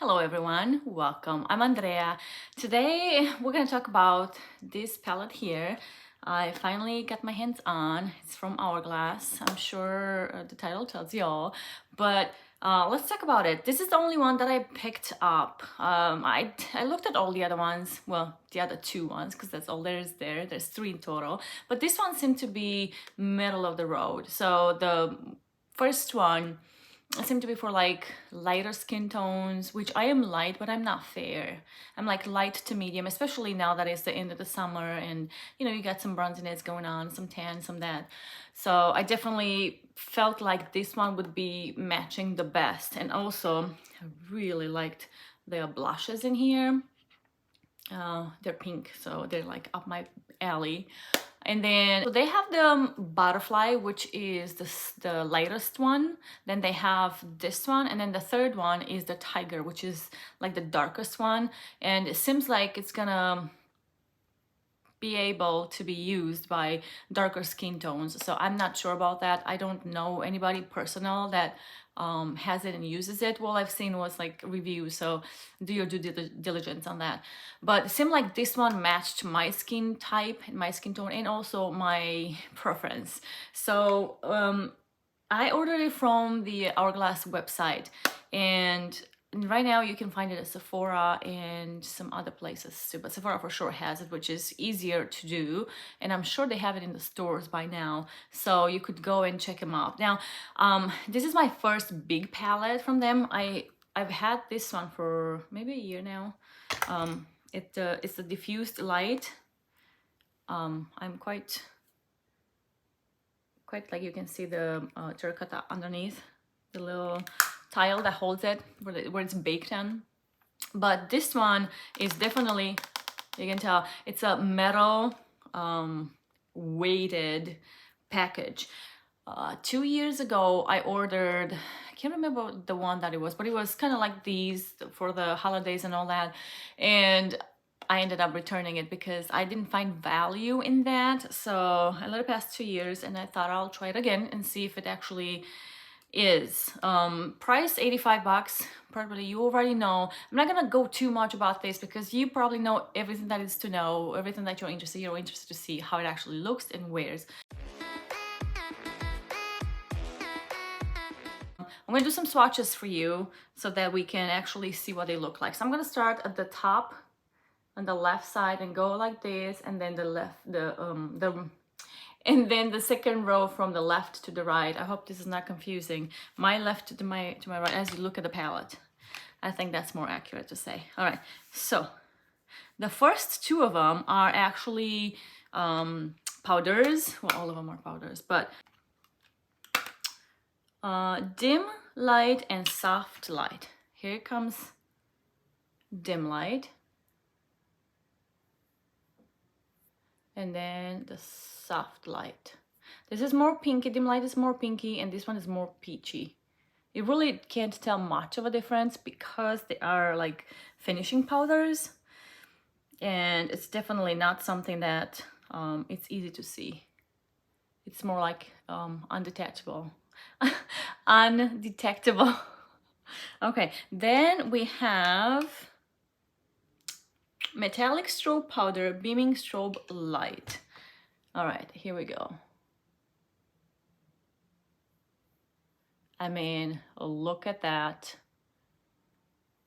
Hello everyone, welcome. I'm Andrea. Today we're going to talk about this palette here. I finally got my hands on. It's from Hourglass. I'm sure the title tells you all, but let's talk about it. This is the only one that I picked up. I looked at all the other ones, well, the other two ones, because that's all there is there. There's three in total, but this one seemed to be middle of the road. So the first one seem to be for like lighter skin tones, which I am light, but I'm not fair. I'm like light to medium, especially now that it's the end of the summer and you got some bronziness going on, some tan, some that. So I definitely felt like this one would be matching the best. And also I really liked the blushes in here. They're pink, so they're like up my alley. And then so they have the butterfly, which is the lightest one. Then they have this one, and then the third one is the tiger, which is like the darkest one. And it seems like it's gonna be able to be used by darker skin tones. So I'm not sure about that. I don't know anybody personal that has it and uses it. All I've seen was like reviews, so do your due diligence on that. But it seemed like this one matched my skin type and my skin tone and also my preference. So I ordered it from the Hourglass website, and right now you can find it at Sephora and some other places too, but Sephora for sure has it, which is easier to do, and I'm sure they have it in the stores by now, so you could go and check them out. Now this is my first big palette from them. I've had this one for maybe a year now. It's the diffused light. I'm quite like, you can see the terracotta underneath, the little tile that holds it, where it's baked in. But this one is definitely, you can tell, it's a metal weighted package. 2 years ago I ordered, I can't remember the one that it was, but it was kind of like these for the holidays and all that, and I ended up returning it because I didn't find value in that. So I let it pass 2 years and I thought I'll try it again and see if it actually is. Price $85. Probably you already know. I'm not gonna go too much about this because you probably know everything that is to know, everything that you're interested to see how it actually looks and wears. I'm gonna do some swatches for you so that we can actually see what they look like. So I'm gonna start at the top on the left side and go like this, and then and then the second row from the left to the right. I hope this is not confusing. My left to my right as you look at the palette. I think that's more accurate to say. All right, so the first two of them are actually powders. Well, all of them are powders, but dim light and soft light. Here comes dim light. And then the soft light. This is more pinky, dim light is more pinky, and this one is more peachy. You really can't tell much of a difference because they are like finishing powders, and it's definitely not something that it's easy to see. It's more like undetectable. Undetectable. Okay, then we have metallic strobe powder, beaming strobe light. All right, here we go. I mean, look at that.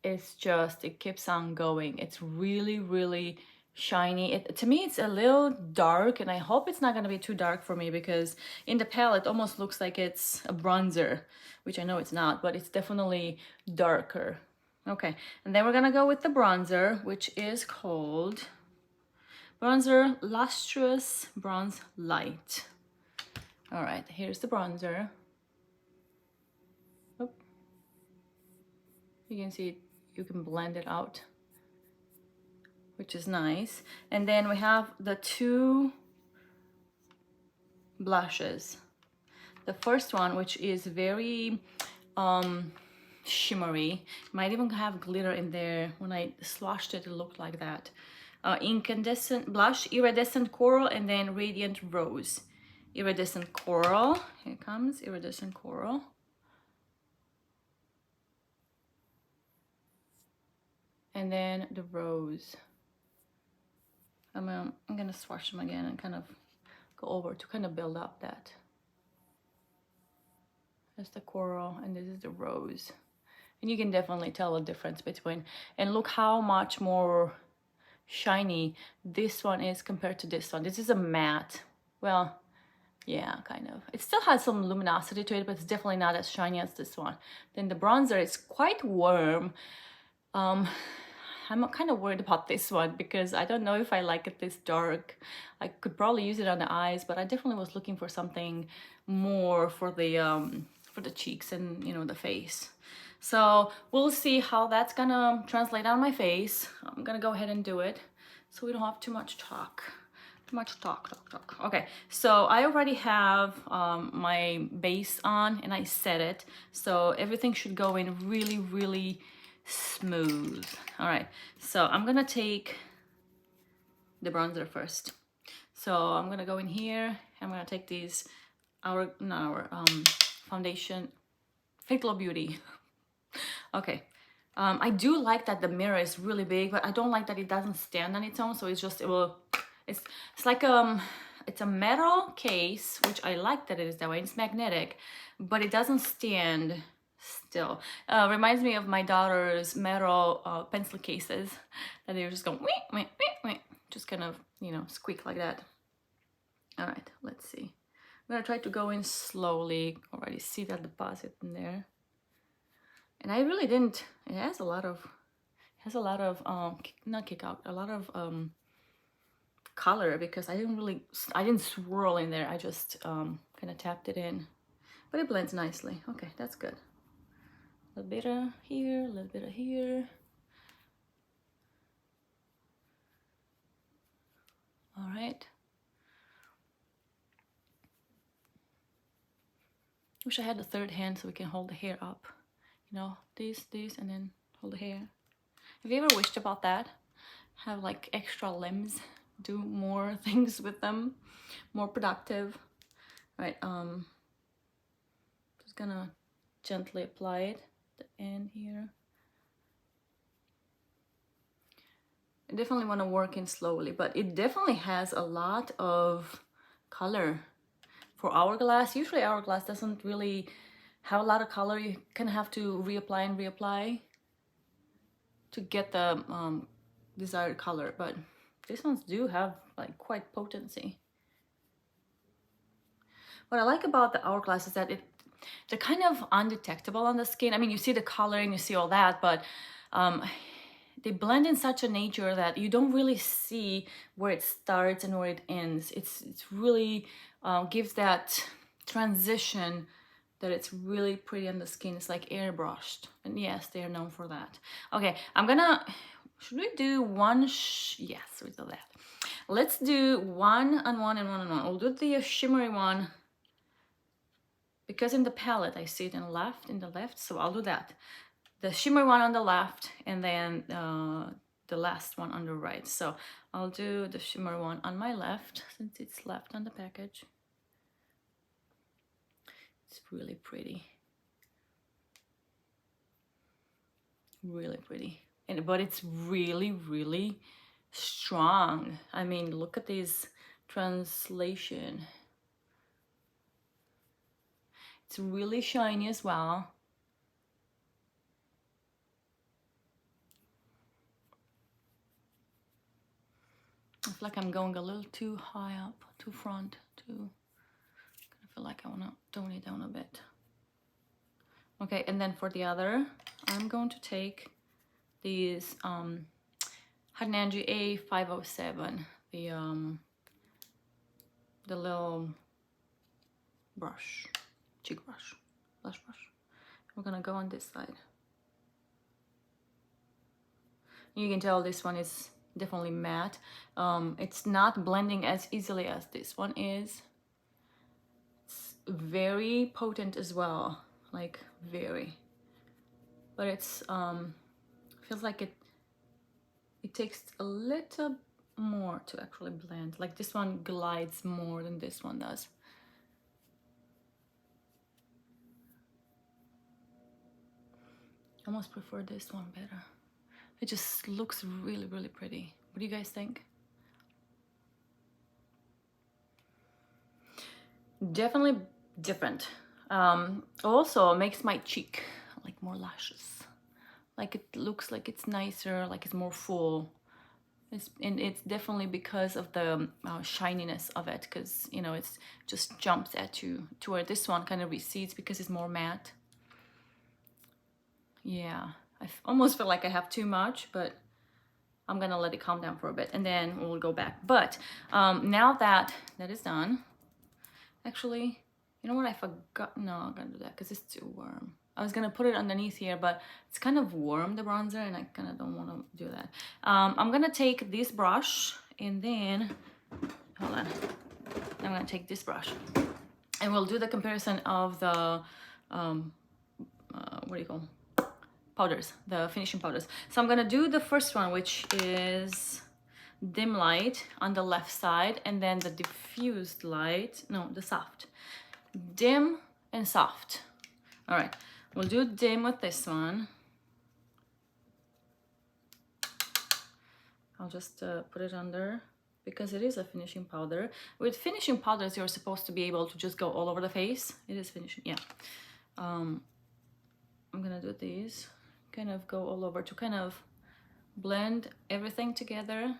It's just, it keeps on going. It's really, really shiny. To me, it's a little dark, and I hope it's not gonna be too dark for me because in the palette, it almost looks like it's a bronzer, which I know it's not, but it's definitely darker. Okay, and then we're gonna go with the bronzer, which is called Bronzer Lustrous Bronze Light. All right, here's the bronzer. Oh. You can see you can blend it out, which is nice. And then we have the two blushes. The first one, which is very shimmery, might even have glitter in there. When I swatched it, it looked like that. Incandescent blush, iridescent coral, and then radiant rose. Iridescent coral, here comes iridescent coral. and then the rose. I'm gonna swatch them again and kind of go over to kind of build up that. That's the coral, and this is the rose. And you can definitely tell the difference between, and look how much more shiny this one is compared to this one. This is a matte. Well, yeah, kind of. It still has some luminosity to it, but it's definitely not as shiny as this one. Then the bronzer is quite warm. I'm kind of worried about this one because I don't know if I like it this dark. I could probably use it on the eyes, but I definitely was looking for something more for the cheeks and, you know, the face. So we'll see how that's gonna translate on my face. I'm gonna go ahead and do it so we don't have too much talk. Talk. Okay, so I already have my base on and I set it, so everything should go in really, really smooth. All right, so I'm gonna take the bronzer first. So I'm gonna go in here. I'm gonna take these foundation, Fake Glow Beauty. Okay. I do like that the mirror is really big, but I don't like that it doesn't stand on its own. So it's just, it's like it's a metal case, which I like that it is that way. It's magnetic, but it doesn't stand still. Reminds me of my daughter's metal pencil cases that they're just going just kind of, you know, squeak like that. All right, let's see. I'm gonna try to go in slowly. Already see that deposit in there. And I really didn't, it has a lot of not kick out, a lot of color, because I didn't swirl in there. I just kind of tapped it in, but it blends nicely. Okay, that's good. A little bit of here, a little bit of here. All right. Wish I had the third hand so we can hold the hair up. You know, this, and then hold the hair. Have you ever wished about that? Have like extra limbs, do more things with them, more productive. Right, just gonna gently apply it at the end here. I definitely want to work in slowly, but it definitely has a lot of color for Hourglass. Usually Hourglass doesn't really have a lot of color. You kind of have to reapply and reapply to get the desired color, but these ones do have like quite potency. What I like about the Hourglass is that they're kind of undetectable on the skin. I mean, you see the color and you see all that, but they blend in such a nature that you don't really see where it starts and where it ends. It's really gives that transition that it's really pretty on the skin. It's like airbrushed, and yes, they are known for that. Okay, I'm gonna, should we do one? Yes, we do that. Let's do one and one and one and one. We'll do the shimmery one because in the palette I see it in the left, so I'll do that. The shimmer one on the left, and then the last one on the right. So I'll do the shimmer one on my left since it's left on the package. It's really pretty. Really pretty. But it's really, really strong. I mean, look at this translation. It's really shiny as well. I feel like I'm going a little too high up, too front, too. I feel like I want to tone it down a bit. Okay, and then for the other, I'm going to take these Andreea A507, the little brush, cheek brush, blush brush. We're gonna go on this side. You can tell this one is definitely matte. It's not blending as easily as this one is. It's very potent as well, like very. But it's feels like it takes a little more to actually blend. Like this one glides more than this one does. I almost prefer this one better. It just looks really, really pretty. What do you guys think? Definitely different. Also makes my cheek like more lashes. Like it looks like it's nicer, like it's more full. And it's definitely because of the shininess of it, because you know it's just jumps at you, to where this one kind of recedes because it's more matte. Yeah, I almost feel like I have too much, but I'm gonna let it calm down for a bit and then we'll go back. But now that is done, actually, you know what, I forgot. No, I'm gonna do that because it's too warm. I was gonna put it underneath here, but it's kind of warm, the bronzer, and I kind of don't want to do that. I'm gonna take this brush and then, hold on, I'm gonna take this brush and we'll do the comparison of the, what do you call them? Powders, the finishing powders. So I'm gonna do the first one, which is dim light on the left side, and then the diffused light, no, the soft. Dim and soft. All right, we'll do dim with this one. I'll just put it under because it is a finishing powder. With finishing powders, you're supposed to be able to just go all over the face. It is finishing, yeah. I'm gonna do these, kind of go all over to kind of blend everything together.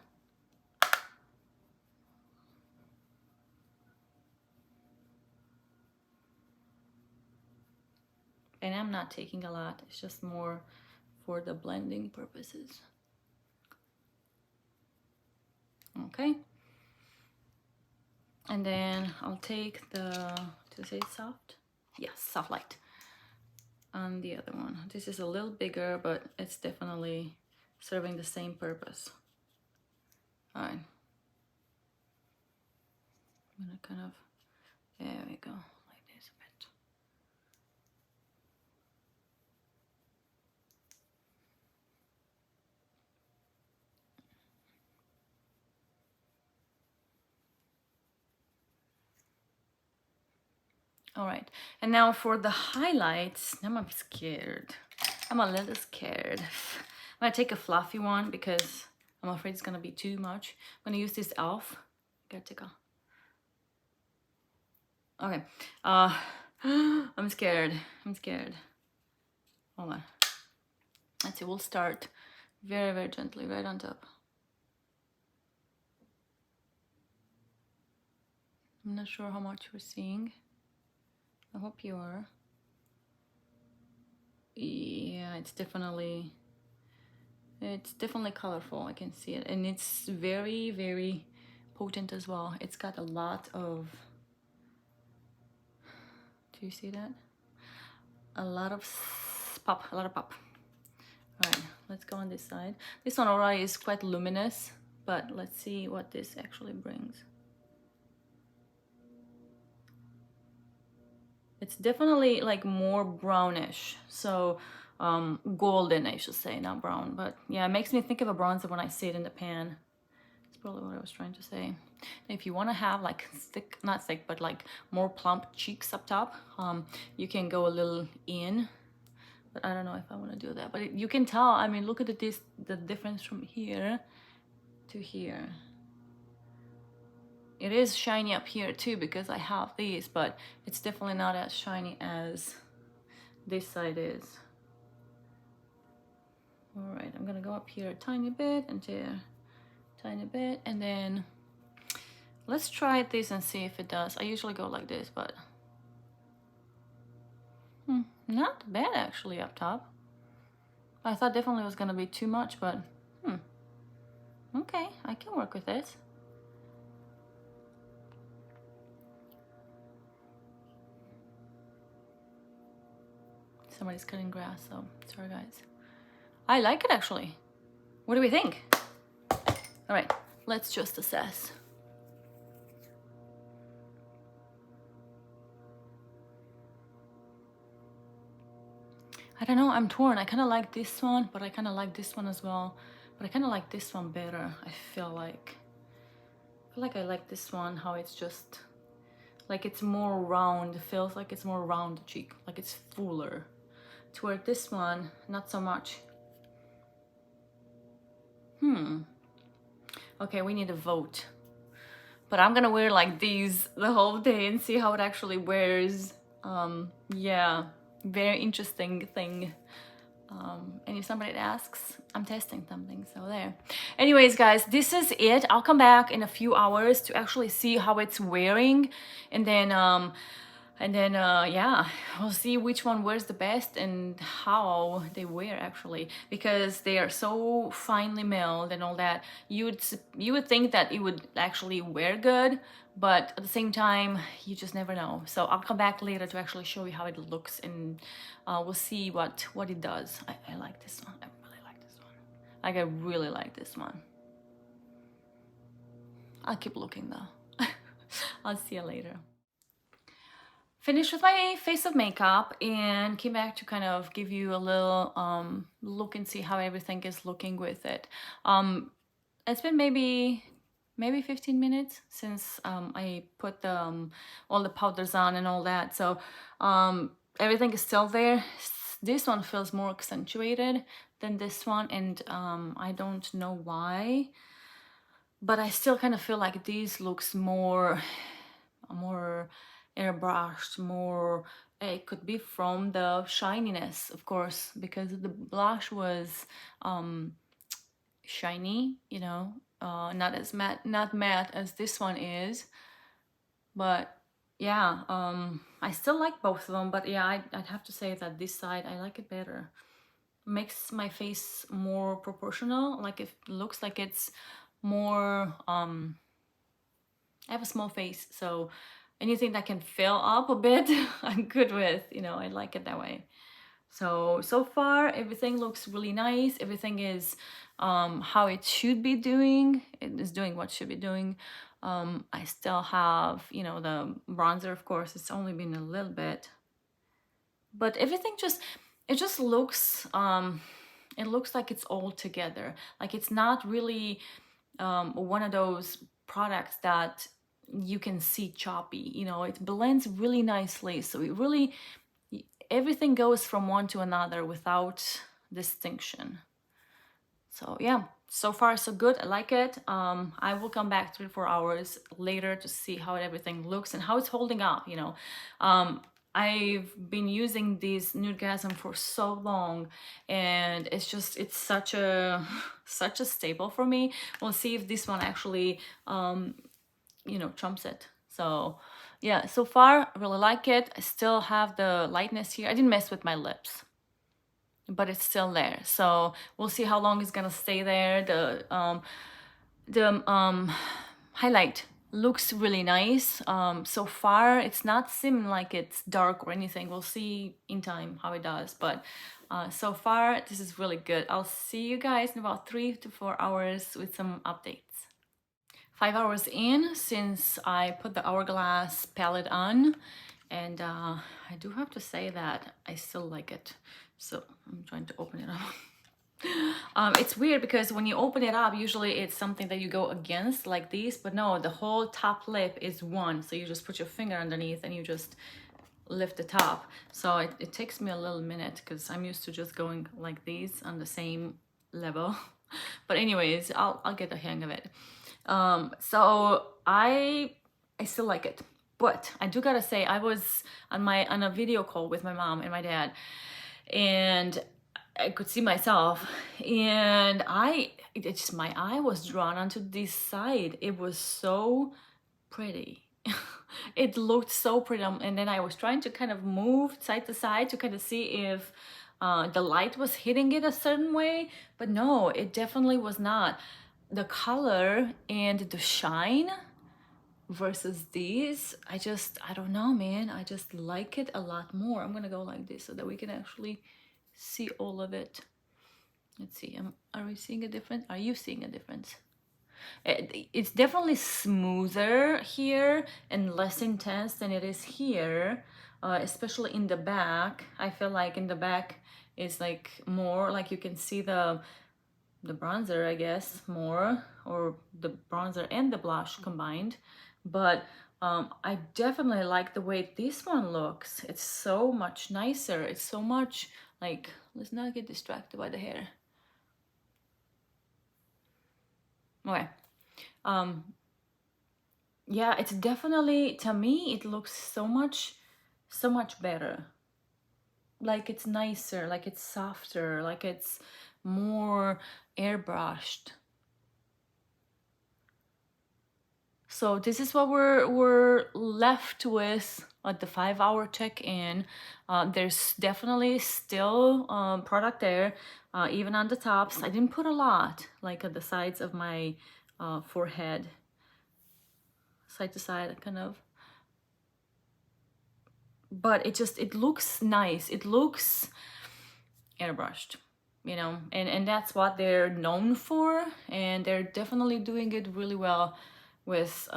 And I'm not taking a lot, it's just more for the blending purposes. Okay. And then I'll take the, did I say soft? Yes, soft light on the other one. This is a little bigger, but it's definitely serving the same purpose. All right. I'm gonna kind of, there we go, like this a bit. All right, and now for the highlights, now I'm scared. I'm a little scared. I'm gonna take a fluffy one because I'm afraid it's gonna be too much. I'm gonna use this e.l.f. Gotta take a, okay. I'm scared. Hold on. Let's see, we'll start very, very gently right on top. I'm not sure how much we're seeing. I hope you are. Yeah, it's definitely colorful. I can see it, and it's very, very potent as well. It's got a lot of, do you see that? A lot of pop. All right, let's go on this side. This one already is quite luminous, but let's see what this actually brings. It's definitely like more brownish, so golden, I should say, not brown. But yeah, it makes me think of a bronzer when I see it in the pan. That's probably what I was trying to say. And if you want to have like thick, not thick, but like more plump cheeks up top, you can go a little in. But I don't know if I want to do that. But you can tell, I mean, look at the difference from here to here. It is shiny up here too because I have these, but it's definitely not as shiny as this side is. All right, I'm gonna go up here a tiny bit and there, tiny bit, and then let's try this and see if it does. I usually go like this, but not bad actually up top. I thought definitely it was gonna be too much, but okay, I can work with it. Somebody's cutting grass, so sorry guys. I like it actually. What do we think? All right, let's just assess. I don't know, I'm torn. I kind of like this one, but I kind of like this one as well. But I kind of like this one better. I feel like I like this one, how it's just like it's more round. It feels like it's more round cheek, like it's fuller. To where this one, not so much. Okay, we need a vote. But I'm gonna wear like these the whole day and see how it actually wears. Yeah, very interesting thing. And if somebody asks, I'm testing something, so there. Anyways, guys, this is it. I'll come back in a few hours to actually see how it's wearing, and then yeah, we'll see which one wears the best and how they wear actually, because they are so finely milled and all that. You would think that it would actually wear good, but at the same time, you just never know. So I'll come back later to actually show you how it looks, and we'll see what it does. I like this one. I really like this one. Like, I really like this one. I'll keep looking though. I'll see you later. Finished with my face of makeup and came back to kind of give you a little look and see how everything is looking with it. It's been maybe 15 minutes since I put all the powders on and all that, so everything is still there. This one feels more accentuated than this one, and I don't know why, but I still kind of feel like these looks more airbrushed, more. It could be from the shininess, of course, because the blush was shiny, you know, not as not matte as this one is. But yeah, I still like both of them, but yeah, I'd have to say that this side I like it better. Makes my face more proportional, like it looks like it's more I have a small face, so anything that can fill up a bit, I'm good with, you know, I like it that way. So far, everything looks really nice. Everything is how it should be doing. It is doing what it should be doing. I still have, you know, the bronzer, of course, it's only been a little bit. But everything it just looks, it looks like it's all together. Like, it's not really one of those products that you can see choppy, you know, it blends really nicely. So it really, everything goes from one to another without distinction. So yeah, so far so good. I like it. I will come back 3 or 4 hours later to see how everything looks and how it's holding up, you know. I've been using this Nudegasm for so long, and it's just, it's such a staple for me. We'll see if this one actually you know, trumps it. So yeah, so far I really like it. I still have the lightness here. I didn't mess with my lips, but it's still there. So we'll see how long it's gonna stay there. The highlight looks really nice. So far it's not seeming like it's dark or anything. We'll see in time how it does, but so far this is really good. I'll see you guys in about 3 to 4 hours with some updates. 5 hours in since I put the Hourglass palette on, and I do have to say that I still like it. So I'm trying to open it up. It's weird because when you open it up, usually it's something that you go against like this, but no, the whole top lip is one. So you just put your finger underneath and you just lift the top. So it takes me a little minute because I'm used to just going like these on the same level. But anyways, I'll get the hang of it. So I still like it, but I do gotta say, I was on a video call with my mom and my dad, and I could see myself, and it's just, my eye was drawn onto this side. It was so pretty. It looked so pretty, and then I was trying to kind of move side to side to kind of see if the light was hitting it a certain way, but no, it definitely was not. The color and the shine versus these, I don't know, man, I just like it a lot more. I'm gonna go like this so that we can actually see all of it. Let's see, are we seeing a difference? Are you seeing a difference? It's definitely smoother here and less intense than it is here, especially in the back. I feel like in the back is like more, like you can see the bronzer, I guess, more, or the bronzer and the blush combined. But I definitely like the way this one looks. It's so much nicer. It's so much like, let's not get distracted by the hair. Okay. Yeah, it's definitely, to me, it looks so much better. Like it's nicer, like it's softer, like it's more airbrushed. So this is what we're left with at the 5-hour check-in. There's definitely still product there, even on the tops. I didn't put a lot, like at the sides of my forehead, side to side, kind of. But it looks nice. It looks airbrushed, you know, and that's what they're known for, and they're definitely doing it really well with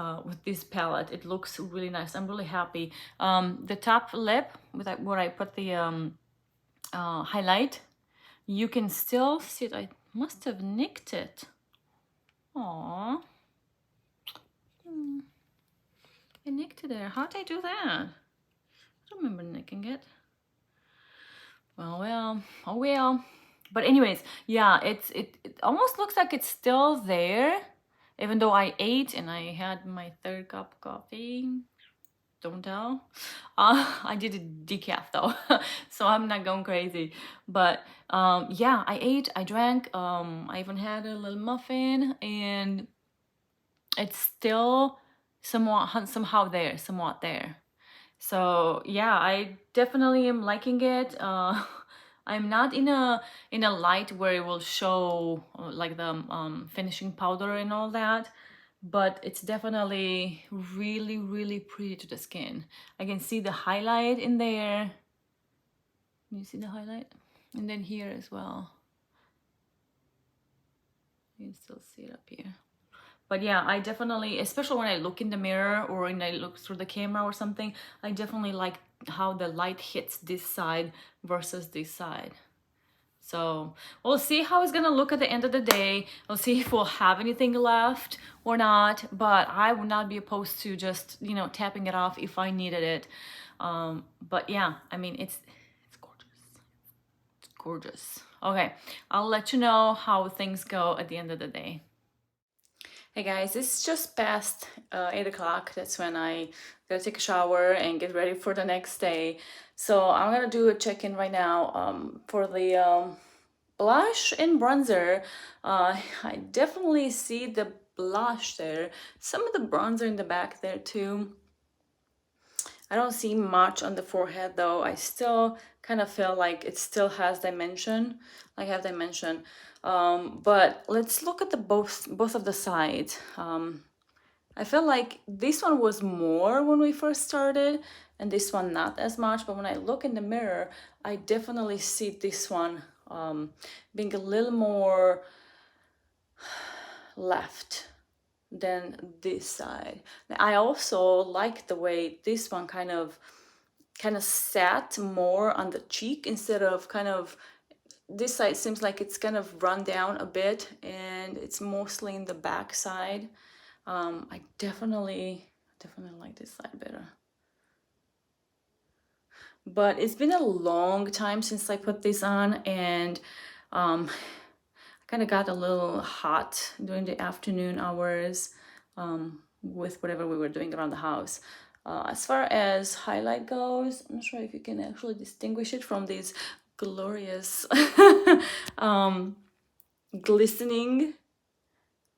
this palette. It looks really nice. I'm really happy. The top lip where I put the highlight, you can still see it. I must have nicked it. Aww. I nicked it there. How'd I do that? I don't remember nicking it. Well, oh well. But anyways, yeah, it almost looks like it's still there, even though I ate and I had my 3rd cup of coffee. Don't tell. I did a decaf though, so I'm not going crazy. But yeah, I ate, I drank, I even had a little muffin, and it's still somewhat there. So yeah, I definitely am liking it. I'm not in a light where it will show like the finishing powder and all that, but it's definitely really pretty to the skin. I can see the highlight in there. Can you see the highlight? And then here as well. You can still see it up here. But yeah, I definitely, especially when I look in the mirror or when I look through the camera or something, I definitely like how the light hits this side versus this side. So we'll see how it's gonna look at the end of the day. We'll see if we'll have anything left or not, but I would not be opposed to just, you know, tapping it off if I needed it. But yeah, I mean, it's gorgeous. It's gorgeous. Okay, I'll let you know how things go at the end of the day. Hey guys, it's just past 8 o'clock. That's when I gotta take a shower and get ready for the next day. So I'm gonna do a check-in right now for the blush and bronzer. I definitely see the blush there. Some of the bronzer in the back there too. I don't see much on the forehead though. I still kind of feel like it still has dimension, like I have dimension. But let's look at the both of the sides. I feel like this one was more when we first started and this one not as much, but when I look in the mirror, I definitely see this one being a little more left than this side. I also like the way this one kind of sat more on the cheek instead of kind of, this side seems like it's kind of run down a bit and it's mostly in the back side. I definitely like this side better. But it's been a long time since I put this on, and I kind of got a little hot during the afternoon hours with whatever we were doing around the house. As far as highlight goes, I'm not sure if you can actually distinguish it from these glorious glistening,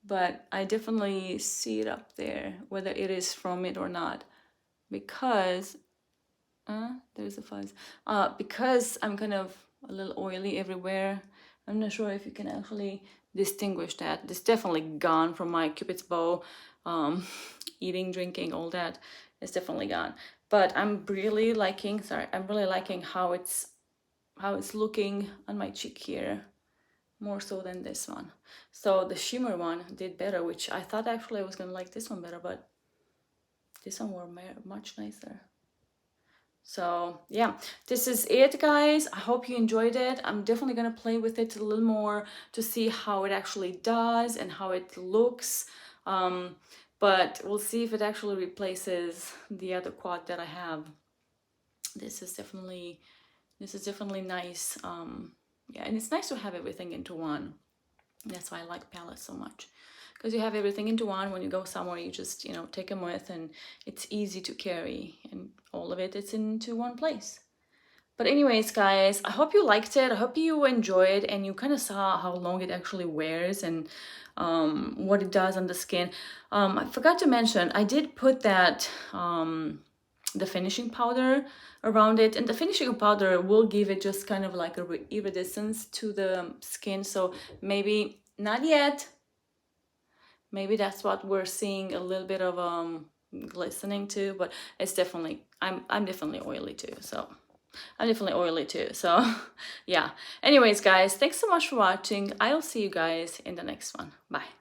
but I definitely see it up there, whether it is from it or not, because there's a fuzz. Because I'm kind of a little oily everywhere. I'm not sure if you can actually distinguish that. It's definitely gone from my Cupid's bow. Eating, drinking, all that is definitely gone. But I'm really liking, how it's looking on my cheek here, more so than this one. So the shimmer one did better, which I thought actually I was gonna like this one better, but this one were much nicer. So yeah, this is it, guys. I hope you enjoyed it. I'm definitely gonna play with it a little more to see how it actually does and how it looks. But we'll see if it actually replaces the other quad that I have. This is definitely nice. Yeah, and it's nice to have everything into one. That's why I like palettes so much, because you have everything into one. When you go somewhere, you just, you know, take them with, and it's easy to carry, and all of it's into one place. But anyways, guys, I hope you liked it. I hope you enjoyed and you kind of saw how long it actually wears and what it does on the skin. I forgot to mention, I did put that the finishing powder around it, and the finishing powder will give it just kind of like a iridescence to the skin. So maybe not yet, maybe that's what we're seeing, a little bit of glistening too, but it's definitely, I'm definitely oily too, so I'm definitely oily too, so yeah. Anyways, guys, thanks so much for watching. I'll see you guys in the next one. Bye.